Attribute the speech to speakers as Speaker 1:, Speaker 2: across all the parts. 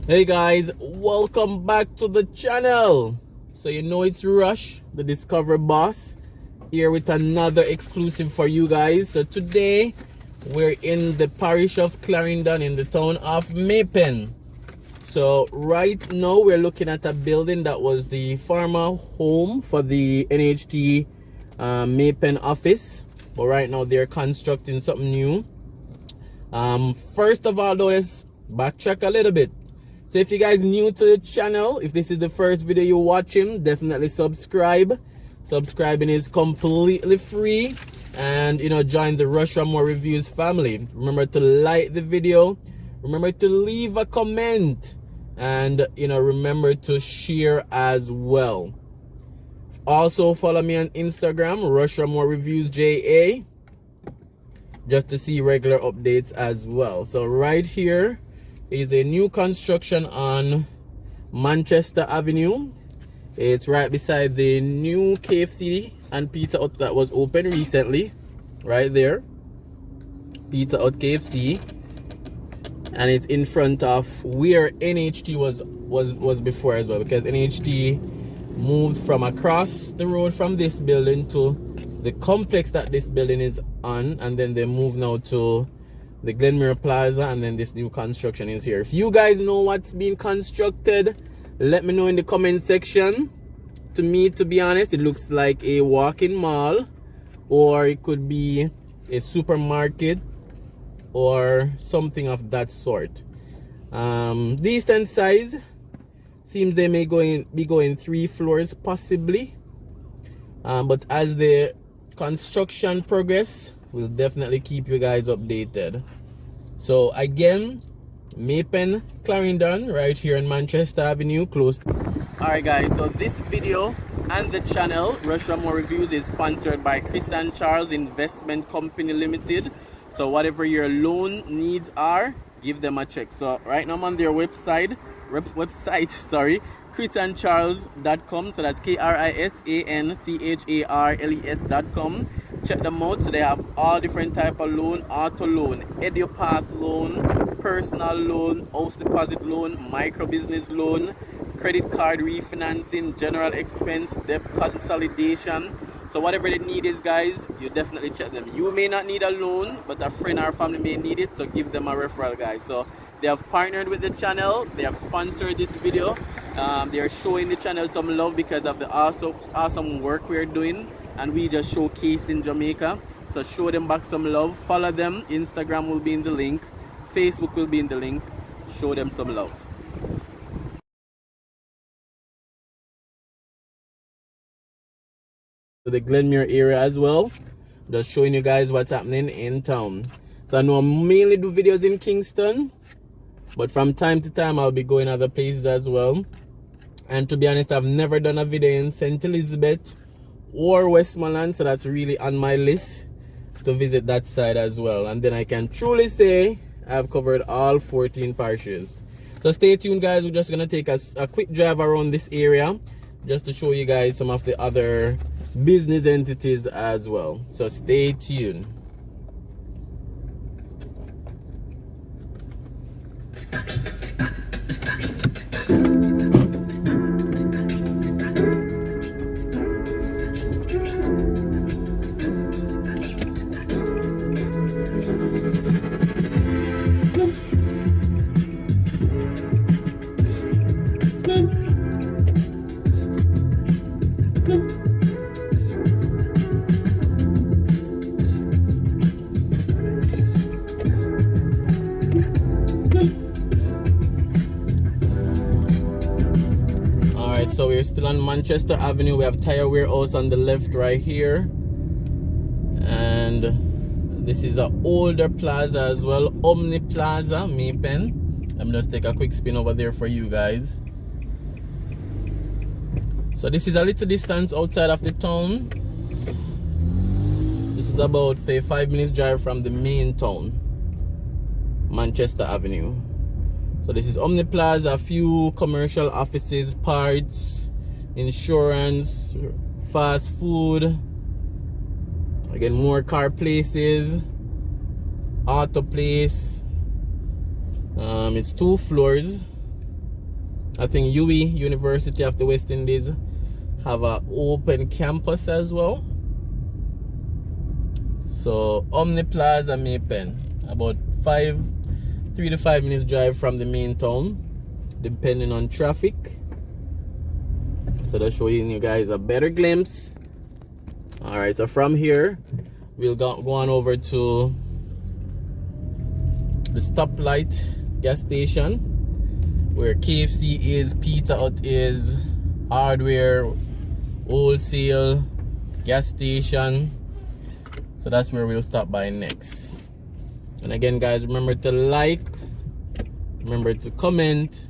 Speaker 1: Hey guys, welcome back to the channel. So you know it's Rush, the Discover Boss, here with another exclusive for you guys. So today we're in the parish of Clarendon in the town of Maypen. So right now we're looking at a building that was the former home for the NHT Maypen office, but right now they're constructing something new. First of all though, let's backtrack a little bit. So if you guys new to the channel, if this is the first video you're watching, definitely subscribe. Subscribing is completely free, and join the Raymore Reviews family. Remember to like the video, remember to leave a comment, and remember to share as well. Also follow me on Instagram, Raymore Reviews-JA, just to see regular updates as well. So right here is a new construction on Manchester Avenue. It's right beside the new KFC and Pizza Hut that was opened recently. Right there, Pizza Hut KFC, and it's in front of where NHT was before as well, because NHT moved from across the road from this building to the complex that this building is on, and then they moved now to the Glenmere Plaza, and then this new construction is here. If you guys know what's being constructed, let me know in the comment section. To me, to be honest, it looks like a walk-in mall, or it could be a supermarket or something of that sort. Decent size. Seems they may be going 3 floors possibly. But as the construction progress, we'll definitely keep you guys updated. So again, Maypen, Clarendon, right here in Manchester Avenue, close. Alright guys, so this video and the channel, Raymore Reviews, is sponsored by Kris and Charles Investment Company Limited. So whatever your loan needs are, give them a check. So right now I'm on their website, krisandcharles.com. So that's KRISANCHARLES.com. Check them out. So they have all different type of loan: auto loan, EduPath loan, personal loan, house deposit loan, micro business loan, credit card refinancing, general expense, debt consolidation. So whatever the need is, guys, you definitely check them. You may not need a loan, but a friend or family may need it, so give them a referral, guys. So they have partnered with the channel, they have sponsored this video. They are showing the channel some love because of the awesome work we're doing, and we just showcase in Jamaica. So show them back some love. Follow them. Instagram will be in the link, Facebook will be in the link. Show them some love. The Glenmere area as well, just showing you guys what's happening in town. So I know I mainly do videos in Kingston, but from time to time I'll be going other places as well. And to be honest, I've never done a video in St. Elizabeth or Westmoreland, so that's really on my list to visit that side as well. And then I can truly say I've covered all 14 parishes. So stay tuned, guys. We're just gonna take a quick drive around this area just to show you guys some of the other business entities as well. So stay tuned. So we're still on Manchester Avenue. We have Tire Warehouse on the left right here, and this is an older plaza as well, Omni Plaza, Maypen. Let me just take a quick spin over there for you guys. So this is a little distance outside of the town. This is about, say, 5 minutes drive from the main town, Manchester Avenue. So this is Omni Plaza, a few commercial offices, parts, insurance, fast food, again more car places, auto place. It's 2 floors. I think UWI, University of the West Indies, have an open campus as well. So Omni Plaza Maypen, about 3 to 5 minutes drive from the main town, depending on traffic. So that's showing you guys a better glimpse. All right, so from here we'll go on over to the stoplight gas station, where KFC is, Pizza Hut is, hardware, wholesale, gas station. So that's where we'll stop by next. And again, guys, remember to like, remember to comment,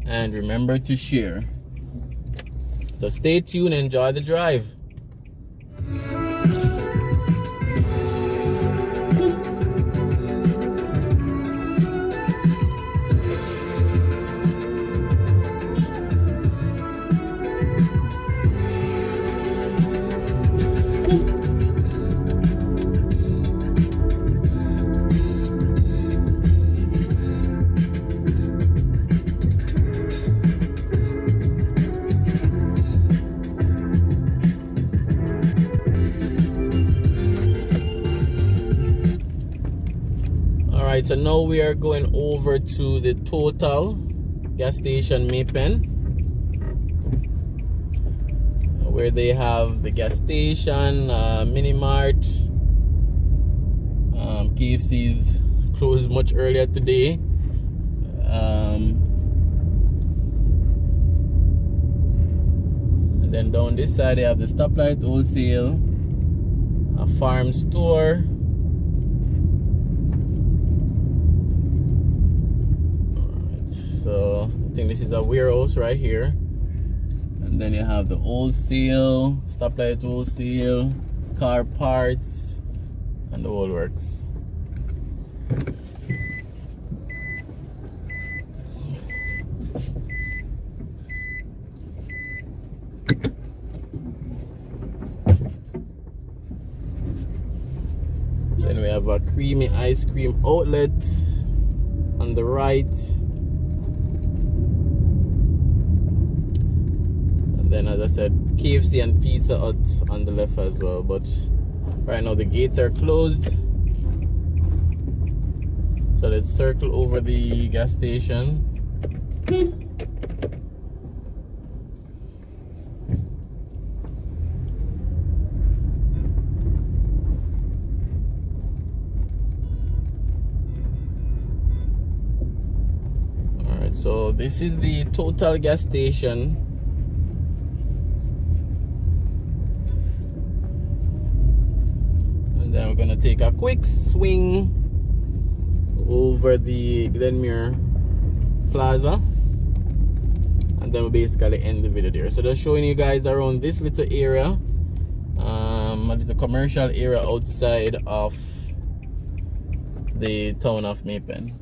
Speaker 1: and remember to share. So stay tuned, enjoy the drive. Alright, so now we are going over to the Total gas station Maypen, where they have the gas station, mini mart. KFC's closed much earlier today. And then down this side they have the stoplight, wholesale, a farm store. So I think this is a warehouse right here. And then you have the wholesale, stoplight wholesale, car parts, and the whole works. Then we have a creamy ice cream outlet on the right. Then, as I said, KFC and Pizza Hut on the left as well. But right now the gates are closed. So let's circle over the gas station. Alright, so this is the Total gas station. Then we're gonna take a quick swing over the Glenmere Plaza, and then we'll basically end the video there. So just showing you guys around this little area, a little commercial area outside of the town of Maypen.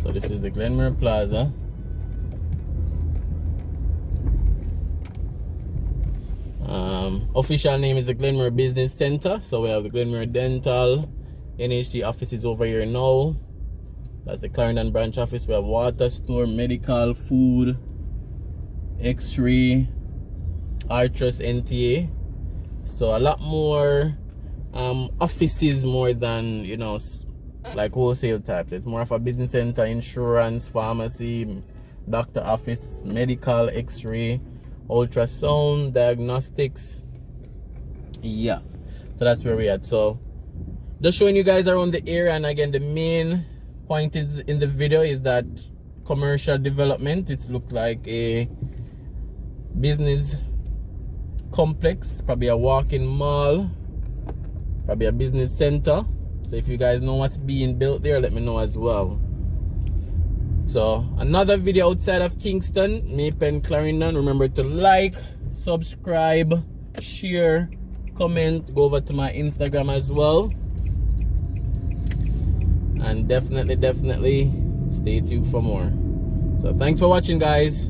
Speaker 1: So this is the Glenmere Plaza. Official name is the Glenmere Business Center. So we have the Glenmere Dental, NHT offices over here now. That's the Clarendon branch office. We have water store, medical, food, X-ray, Artrust, NTA. So a lot more offices more than, you know, like wholesale types. It's more of a business center, insurance, pharmacy, doctor office, medical, X-ray, ultrasound, diagnostics. Yeah, so that's where we at. So just showing you guys around the area. And again, the main point in the video is that commercial development. It's looked like a business complex, probably a walk-in mall, probably a business center. So if you guys know what's being built there, let me know as well. So another video outside of Kingston, Maypen, Clarendon. Remember to like, subscribe, share, comment, go over to my Instagram as well, and definitely stay tuned for more. So thanks for watching, guys.